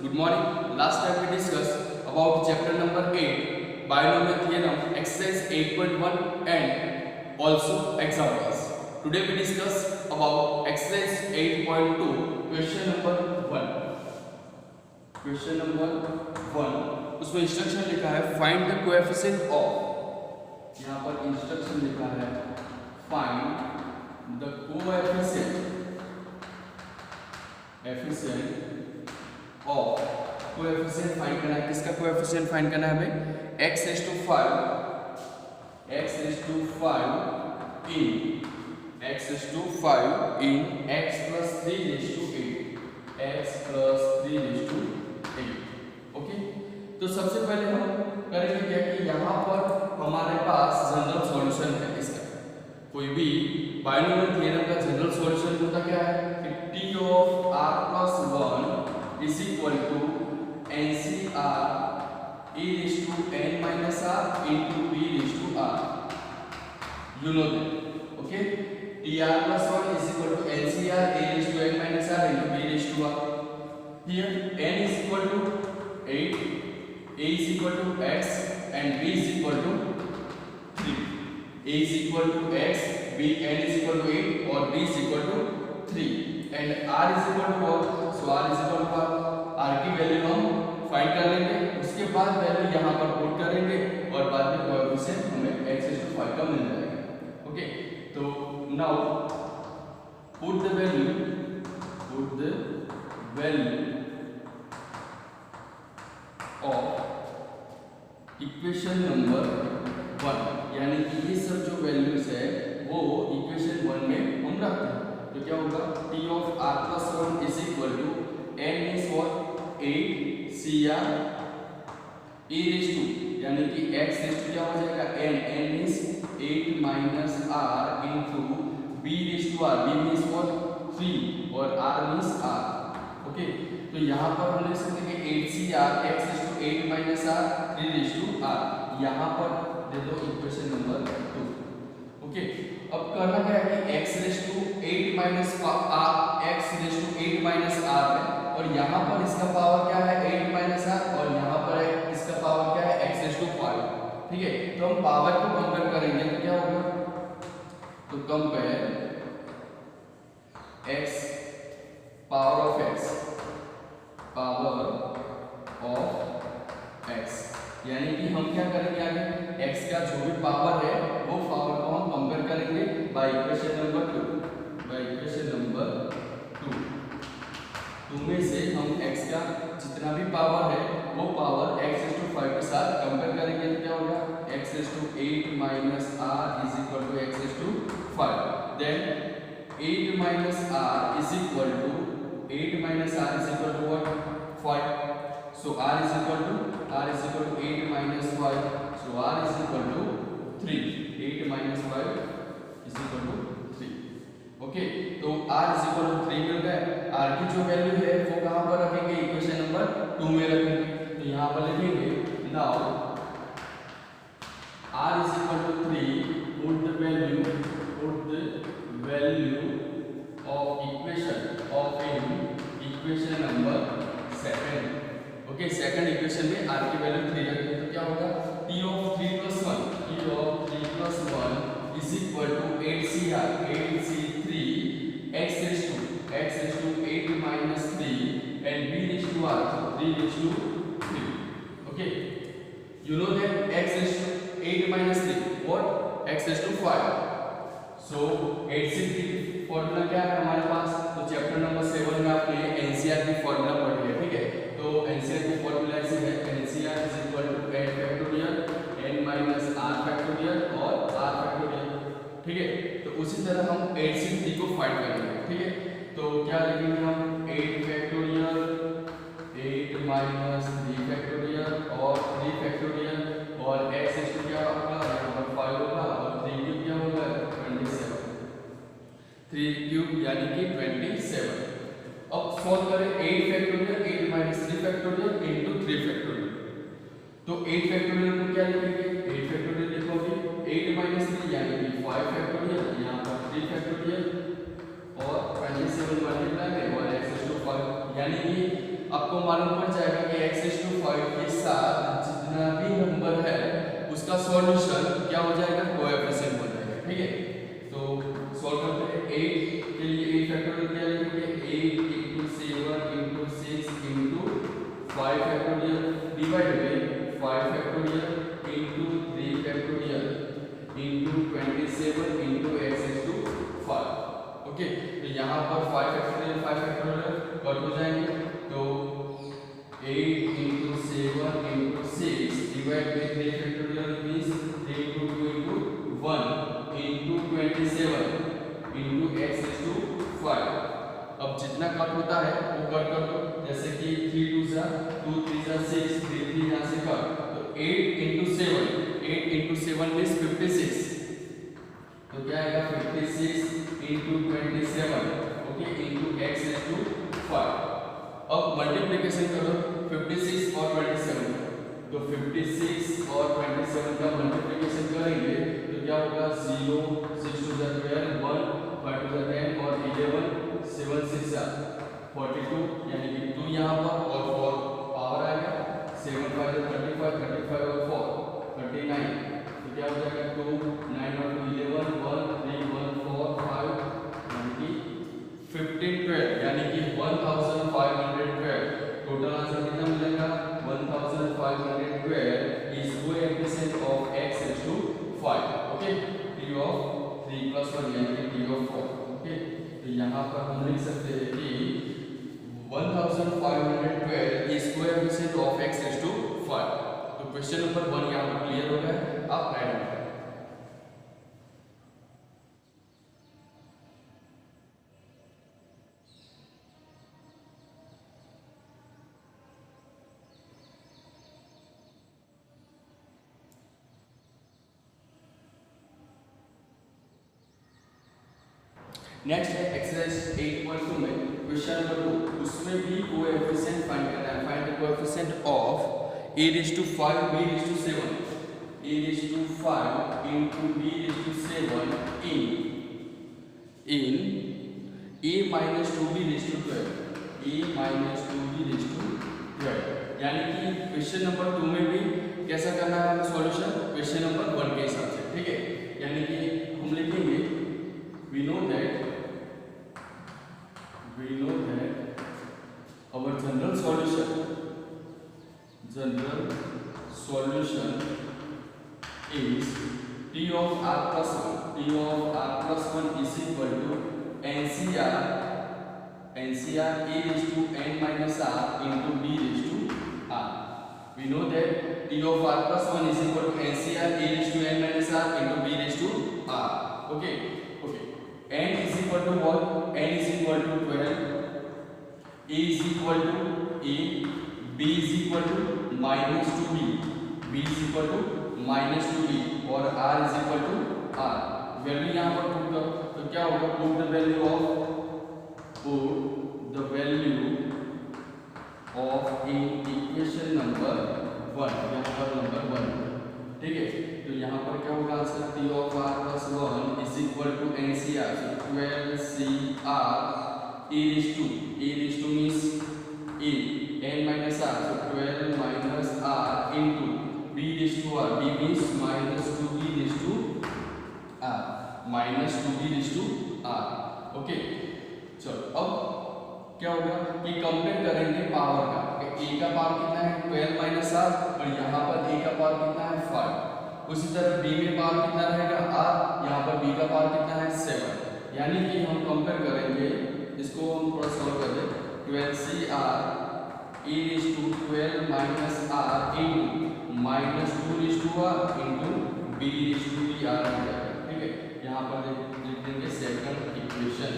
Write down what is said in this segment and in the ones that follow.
Good morning. Last time we discussed about chapter number 8, binomial theorem, exercise 8.1 and also examples. Today we discuss about exercise 8.2, question number 1. Question number 1. उसमें instruction लिखा है find the coefficient of, यहाँ पर instruction लिखा है find the coefficient of, coefficient find करना है। किसका कोएफिशिएंट फाइंड करना है हमें? x raised to 5 in x plus 3 raised to 8। Okay, तो सबसे पहले हम करेंगे क्या कि यहाँ पर हमारे पास जनरल सॉल्यूशन है इसका। कोई भी बायनोमियल थ्योरम का जनरल सॉल्यूशन होता क्या है कि t of r plus 1 is equal to NCR e raised to n minus r into b raised to r. You know that, okay? tr plus 1 is equal to NCR a raised to n minus r into b raised to r. Here n is equal to 8, a is equal to x and b is equal to 3. a is equal to x, b n is equal to 8 और b is equal to 3 and r is equal to what? So r is equal to r की value हम find कर लेंगे, उसके बाद value यहाँ पर put करेंगे और बाद में कोएफिशिएंट हमें x raised to 5 का मिल जाएगा। ओके, तो now put the value of equation number 1, यानी कि ये सब जो वैल्यूज है वो इक्वेशन 1 में हम रखते हैं। तो क्या होगा? t of r plus 1 is equal to n is what? 8 cr e raised to, यानी कि x raised to क्या हो जाएगा? n is 8 minus r into b raised to r, b means what? 3 और r means r। ओके, तो यहाँ पर हम लिख सकते हैं कि 8 cr x raised to 8 minus r 3 raised to r, यहाँ पर दे दो इक्वेशन नंबर 2। ओके, अब करना क्या है कि x raised to 8 minus r है और यहाँ पर इसका पावर क्या है? 8 minus r और यहाँ पर इसका पावर क्या है? x raised to 5। ठीक है, तो हम पावर को कंपेयर करेंगे तो क्या होगा? तो compare x power of x, यानी कि हम क्या करेंगे आगे? x का जो भी पावर है वो पावर को हम कंपेयर करेंगे बाय इक्वेशन नंबर 2 में से हम x का जितना भी पावर है वो पावर x raised to 5 के साथ कंपेयर करेंगे तो क्या होगा? x raised to 8 minus r is equal to x raised to 5, then 8 minus r is equal to what? 5. So r is equal to 8 minus 5, so r is equal to 3. 8 minus 5 is equal to 3। Okay, तो r is equal to 3 मिल गया। r की जो value है वो कहाँ पर रखेंगे? Equation number 2 में रखेंगे। तो यहाँ पर लिखेंगे now r is equal to 3, put the value of equation number 7। Okay, second equation में r की वैल्यू 3 रखेंगे तो क्या होगा? t of 3 plus 1 is equal to 8cr 8c3 x raised to 8 minus 3 and b raised to r 3 raised to 3। okay, you know that x raised to 8 minus 3 what? x raised to 5। so 8c3 formula क्या है हमारे पास? तो chapter number 7 में आपने NCR की formula पढ़ी है। ठीक है, तो एनसीआर की फॉर्मूला ऐसे है NCR is equal to n factorial n minus r factorial और r फैक्टोरियल। ठीक है, तो उसी तरह हम 8c3 को फाइंड करेंगे। ठीक है, तो क्या लिखेंगे हम? 8 फैक्टोरियल 8 माइनस 3 फैक्टोरियल और 3 फैक्टोरियल और x इज टू क्या होगा? यहाँ पर 5 होगा और 3 क्यूब क्या होगा? 27। 3 क्यूब यानी कि 27। अब सॉल्व करें 8 factorial 8 minus 3 factorial into 3 factorial. तो 8 फैक्टोरियल को क्या लिखेंगे? 8 फैक्टोरियल लिखोगे 8 माइनस 3 यानी कि 5 फैक्टोरियल, यहाँ पर 3 फैक्टोरियल और 27 मल्टीप्लाई में 1 x raised to 5, यानी कि आपको आपको मालूम पड़ जाएगा कि x⁵5 के साथ जितना भी नंबर है उसका सॉल्यूशन क्या हो जाएगा, कोएफिशिएंट हो जाएगा। ठीक है, तो सॉल्व करते हैं। 8 के लिए 8 फैक्टोरियल क्या लिखेंगे, 8 × 7 × 6 × 5 factorial divide by 5 factorial × 3 factorial × 27 × x⁵5। Okay, तो यहाँ पर 5 फैक्टोरियल कट हो जाएंगे, तो 8 × 7 × 6 divide by 3 factorial means 3 × 2 × 1 × 27 × x⁵5। अब जितना कट होता है वो कट कर दो, जैसे कि 3 2 जा 2 3 जा 6 3 3 यहाँ से कट, तो 8 × 7 मींस 56, तो क्या आएगा 56 × 27 ओके × x⁵5। अब मल्टीप्लिकेशन करो 56 और 27, तो 56 और 27 का मल्टीप्लिकेशन करेंगे तो क्या होगा, 0 6 2 जा 12 1 5 2 जा 10 और 11 7 6 जा 42, यानी कि 2 यहाँ पर और 4 पावर आएगा, 7 5 जा 35 35 और 4 39, तो क्या हो जाएगा 2 9 और 2 11 1 3 1 4 5 यानी कि 15 12 यानी कि 1512। टोटल आंसर कितना मिलेगा, 1512 is coefficient of x⁵5। Okay, t of 3 + 1 यानी कि t ऑफ 4। ओके, तो यहाँ पर हम लिख सकते हैं कि 1512 इज कोएफिशिएंट ऑफ x⁵5। तो क्वेश्चन नंबर 1 यहाँ पर क्लियर हो गया, आप राइट करें। नेक्स्ट है एक्सरसाइज 8.2 में क्वेश्चन नंबर 2, उसमें भी कोएफिशिएंट फाइंड करना है। Find the coefficient of a⁵5 b⁵7 a⁵5 × b⁵7 in a-2b⁵12 a-2b⁵12, यानी कि क्वेश्चन नंबर 2 में भी कैसा करना है हमें सॉल्यूशन, क्वेश्चन नंबर 1 के हिसाब से। ठीक है, यानी कि हम लिखेंगे we know that our general solution is t of r plus 1 is equal to NCR a⁴n - r into b⁴r. We know that t of r plus 1 is equal to NCR a⁴n - r into b⁴r. Okay. n is equal to what, n is equal to 12, a is equal to a, b is equal to -2b, b is equal to -2b और r is equal to r। Value यहाँ पर put करो, तो क्या होगा, put the value of in equation number 1, यहाँ पर number 1। ठीक है, तो यहाँ पर क्या होगा answer, t of r plus 1 is equal to NCR, so 12CR a⁴ means a n minus r, so 12 minus r into b⁴r, b means -2b⁴r। Okay, चलो अब क्या होगा कि कंपेयर करेंगे पावर का, a का पावर कितना है 12 माइनस r और यहाँ पर a का पावर कितना है 5। उसी तरह b में पावर कितना रहेगा r, यहाँ पर b का पावर कितना है 7। यानी कि हम कंपेयर करेंगे, इसको हम थोड़ा सॉल्व कर दें, 12CR a⁴12 minus r into -2r into b⁴r हो जाएगा। ठीक है, यहाँ पर लिख देंगे सेकंड इक्वेशन।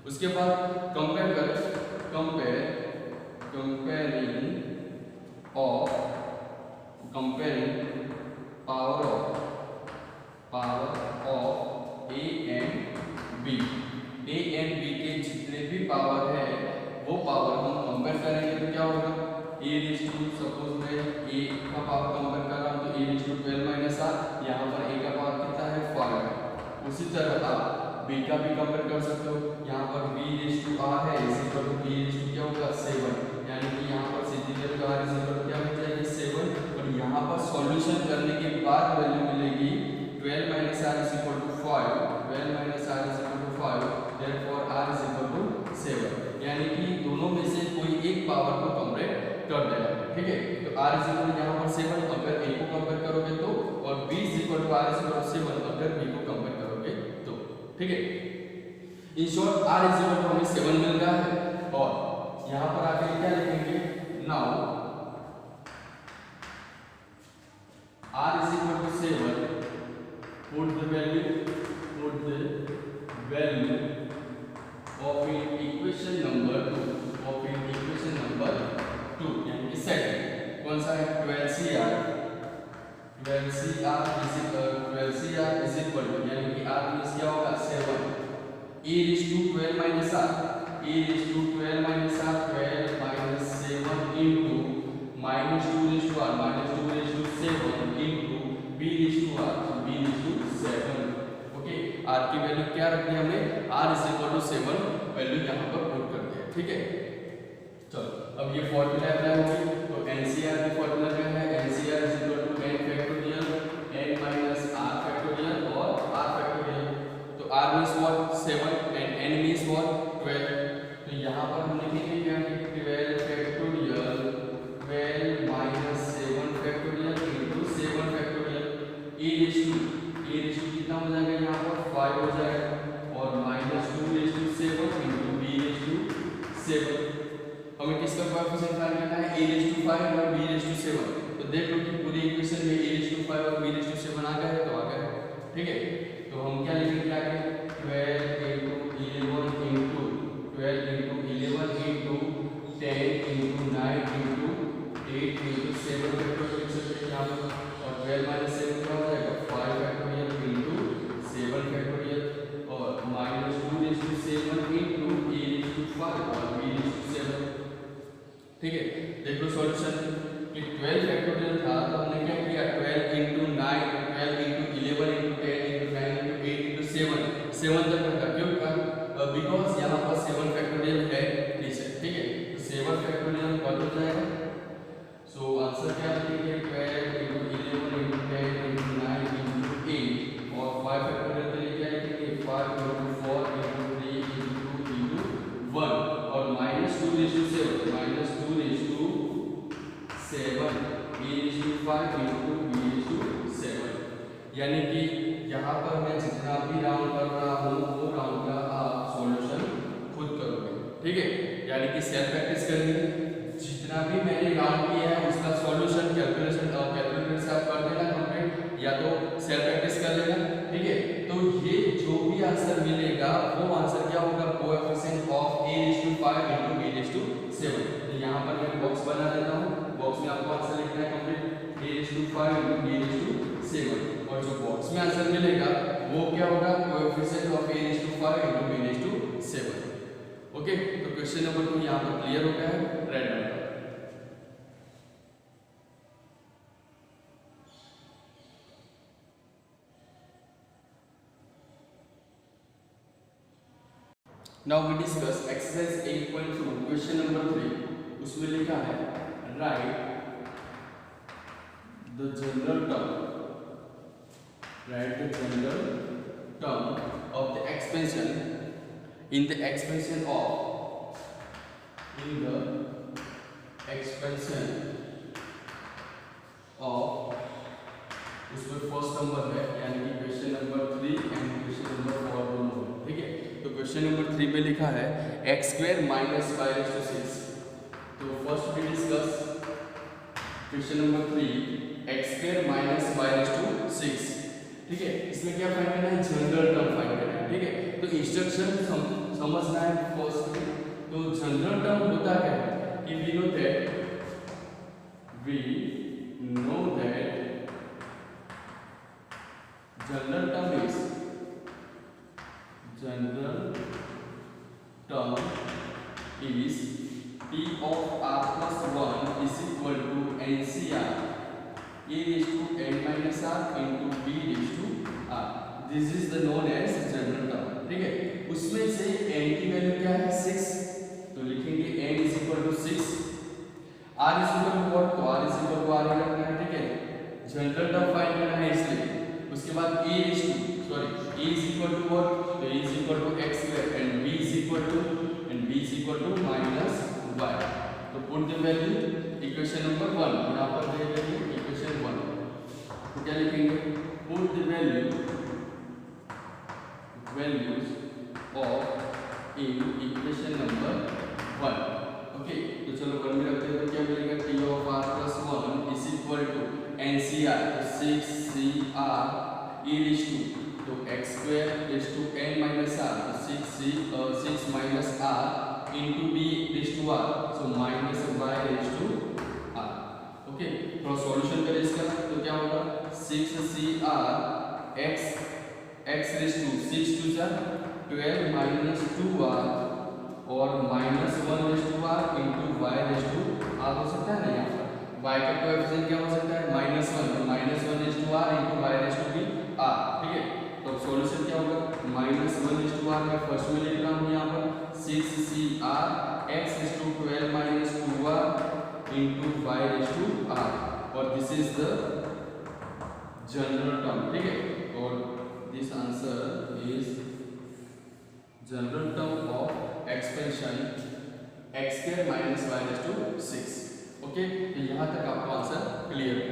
उसके बाद comparing power of a and b के जितने भी पावर है वो पावर हम कंपेयर करेंगे तो क्या होगा, सपोज मैं a का पावर कंपेयर कर रहा हूँ तो a⁴12 माइनस r, यहाँ पर a का पावर कितना है 5 है। उसी तरह आप b का भी कंपेयर कर सकते हो, यहाँ पर b⁴r है इसी पर b क्या होगा 7, यानी कि बार वैल्यू मिलेगी 12 minus r is equal to 5, 12 minus r is equal to 5, therefore r is equal to 7, यानी कि दोनों में से कोई एक पावर को कंपेयर कर देगा, ठीक है। तो r इज इक्वल यहाँ पर 7 अगर a को कंपेयर करोगे तो, और b is equal to r is equal to 7 अगर b को कंपेयर करोगे तो, ठीक है। In short r is equal to हमें 7 मिल रहा है, और यहाँ पर आके क्या लिखेंगे, now r is equal to 7, put the value of equation number 2, यानी कि सेकंड कौन सा है, 12CR is equal to, यानी कि r मींस क्या होगा 7, e raised to 12 minus r, 12 minus 7 into minus 2 raised to r, minus 2 raised to 7 into b raised to r, so b raised to 7, okay. r की value क्या रखनी है हमने, r is equal to 7 value यहाँ पर put कर दिया, ठीक है। चलो अब ये फॉर्मूला अप्लाई होगी, तो NCR की फॉर्मूला क्या है, NCR is equal to n factorial n minus r factorial और r factorial, तो r means what 7 and n means what 12, तो यहाँ पर हम लिखेंगे क्या, 12 factorial 12 minus 7 factorial into 7 factorial, e raised to कितना हो जाएगा यहाँ पर 5 हो जाएगा, और minus 2 raised to 7 into b raised to 7, हमें किसका कोएफिशिएंट फाइंड करना है, a raised to 5 और b raised to 7, तो देख लो कि पूरी इक्वेशन में a raised to 5 और b raised to 7 आ गया है, तो आ गया है, ठीक है। तो हम क्या लिखेंगे आगे, 12 into 11 into 12 into 11 into 10 into 9 into 8 into 7 factorial लिख सकते हैं यहाँ पर, और 12 माइनस 7 क्या हो जाएगा 5 फैक्टोरियल into 7 फैक्टोरियल, और minus 2 raised to 7 into a raised to 5 और b raised to 7, ठीक है। देख लो सॉल्यूशन कि 12 फैक्टोरियल था, तो हमने क्या किया 12 into 9 12 into 11 into 10 into 9 into 8 into 7 तक रखा, क्यों का, बिकॉज यहाँ पर 7 फैक्टोरियल है नीचे, ठीक है। तो 7 फैक्टोरियल कट हो जाएगा, सो आंसर क्या लिखेंगे 12 into 11 into 10 into 9 into 8, और 5 फैक्टोरियल के लिए क्या लिखेंगे 5 into 4 into 3 into 2 into 1, और minus 2 raised to 7 minus 2 raised to 7 a raised to 5 into b raised to 7, यानी कि यहाँ पर मैं जितना भी राउंड कर रहा हूँ वो राउंड का आप सॉल्यूशन खुद करोगे, ठीक है। यानी कि सेल्फ प्रैक्टिस करनी, जितना भी मैंने राउंड किया है उसका सॉल्यूशन कैलकुलेटर से आप कर देना कंप्लीट, या तो सेल्फ प्रैक्टिस कर लेना, ठीक है। तो ये जो भी आंसर मिलेगा वो आंसर क्या होगा, coefficient of a raised to 5 into b raised to 7, तो यहाँ पर मैं बॉक्स बना देता हूँ, बॉक्स में आपको आंसर लिखना है complete a raised to 5 into b raised to 7, और जो बॉक्स में आंसर मिलेगा वो क्या होगा, coefficient of a raised to 5 into b raised to 7, okay. तो क्वेश्चन नंबर 2 यहाँ पर क्लियर हो गया है, right answer. Now we discuss exercise 8.2 question number 3, उसमें लिखा है write the general term of the expansion in the expansion of उसमें फर्स्ट नंबर है, यानी कि question number 3 and question number 4 दोनों, ठीक है। तो क्वेश्चन नंबर 3 पे लिखा है x² minus y raised to 6, तो first we discuss question number 3 x² minus y raised to 6, ठीक है। इसमें क्या फाइंड करना है, जनरल टर्म फाइंड करना है, ठीक है। तो इंस्ट्रक्शन समझना है फर्स्ट में, तो जनरल टर्म होता क्या है कि we know that general term is P of r plus 1 is equal to NCR a raised to n minus r into b raised to r, this is the known as general term, ठीक है। उसमें से n की value क्या है 6, तो लिखेंगे n is equal to 6, r is equal to what, तो r is equal to r ही रखना है, ठीक है। जनरल टर्म फाइंड करना है इसलिए। उसके बाद a is equal to what, तो a is equal to x square and b is equal to minus y। तो put the value equation number 1 यहाँ पर दे देंगे इक्वेशन 1। तो क्या लिखेंगे, put the values of in equation number 1। Okay, तो चलो 1 में रखते हैं। तो क्या मिलेगा, t of r plus 1 is equal to NCR, तो 6CR e रेज़ टू, तो x square raise to n minus r, तो 6 माइनस r into b raise to r, so minus y raise to r। Okay, थोड़ा solution करें इसका, तो क्या होगा 6CR x raise to 6 to 12 minus 2r और minus 1 raise to r into y raise to r हो सकता है ना। यहाँ पर y का कोएफिशिएंट क्या हो सकता है, -1, तो -1 raise to r into y raise to b r। ठीक है, तो सॉल्यूशन क्या होगा, -1 रेज़ टू r मैं फर्स्ट में लिख रहा हूँ यहाँ पर 6CR x raise to 12 minus 2r into y raise to r, और this is the general term. ठीक है, और this answer is general term of expansion x square minus y raise to 6। Okay, तो यहाँ तक आपको आंसर क्लियर है।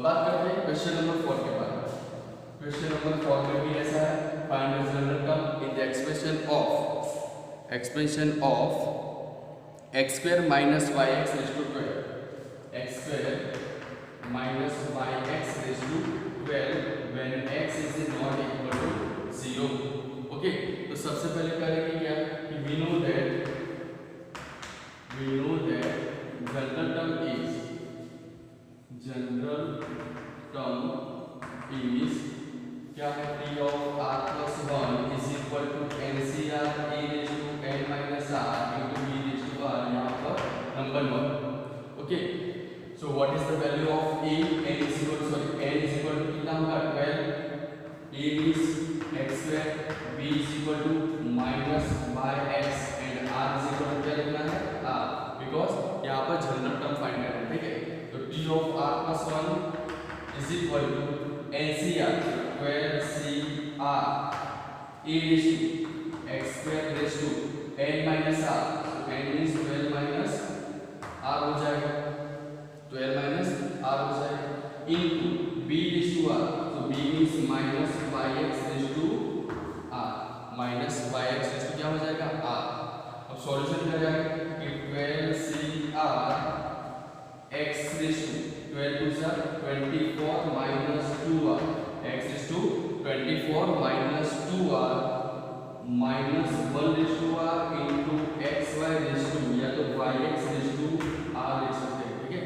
बात करते हैं क्वेश्चन नंबर 4 के बारे में। क्वेश्चन नंबर 4 में भी ऐसा है, find the general term in the expression of x square minus yx raise to 12, x square minus yx raise to 12 when x is not equal to 0। Okay, तो सबसे पहले करेंगे क्या कि we know that general term is क्या है, t of r plus 1 is equal to NCR e raise to n minus r into b raise to r, यहाँ पर number 1। Okay, so what is the value of a, n is equal to कितना होगा 12, a is x square, b is equal to minus yx and r is equal to क्या लिखना है r, because यहाँ पर general term find करना है। ठीक है, तो t of r plus 1 is equal to NCR 12CR e raise to x square raise to n minus r, तो n इज 12 माइनस r हो जाएगा, 12 माइनस r हो जाएगा, into b raise to r, तो b means minus yx raise to r, minus yx raise to क्या हो जाएगा r। अब सॉल्यूशन क्या जाएगा कि 12CR x raise to 12 to 24 minus 2r, x raise to 24 minus 2r minus 1 raise to r into xy raise to या तो yx raise to r लिख सकते हैं। ठीक है,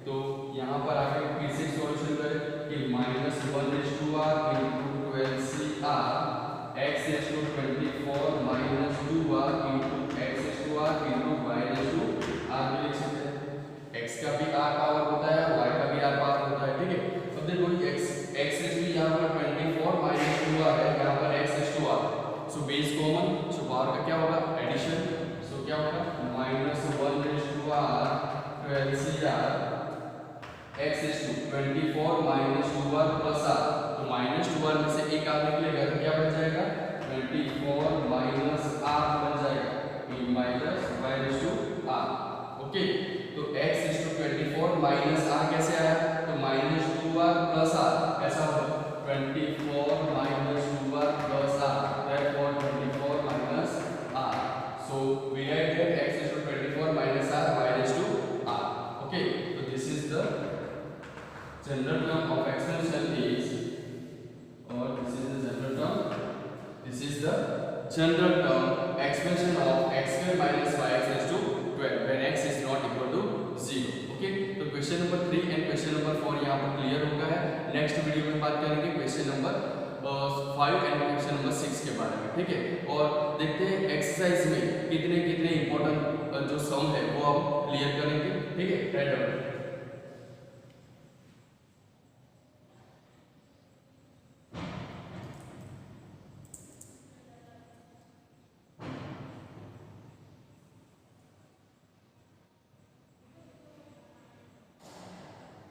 तो यहाँ पर आगे फिर से सॉल्यूशन करें कि minus 1 raise to r into 12CR x raise to 24 minus 2r into x raise to r into y raise to r भी लिख सकते हैं। x का भी r पावर होता है, y का भी r पावर होता है। ठीक है, अब देखो x रेज़ टू यहाँ पर 24 माइनस 2r है, यहाँ पर x raise to r, so base common, so power का क्या होगा एडिशन, सो क्या होगा minus 1 raise to r 12CR x raise to 24 minus 2r plus r, तो माइनस 2r में से एक r निकलेगा तो क्या बन जाएगा 24 माइनस r बन जाएगा minus y raise to r। Okay, तो x raise to 24 minus r कैसे आया, तो माइनस 2r प्लस r, ऐसा होगा 24 minus 2r plus r, therefore 24 minus r, so we write that x raise to 24 minus r y raise to r। Okay, तो this is the general term of expansion is, और this is the general term expansion of x square minus yx raise to 12 when x is not equal to 0। Okay, तो question number 3 and question number 4 यहाँ पर clear हो गया है। Next video में बात करेंगे question number 5 and question number 6 के बारे में। ठीक है, और देखते हैं एक्सरसाइज में कितने इंपॉर्टेंट जो सम है वो हम क्लियर करेंगे। ठीक है,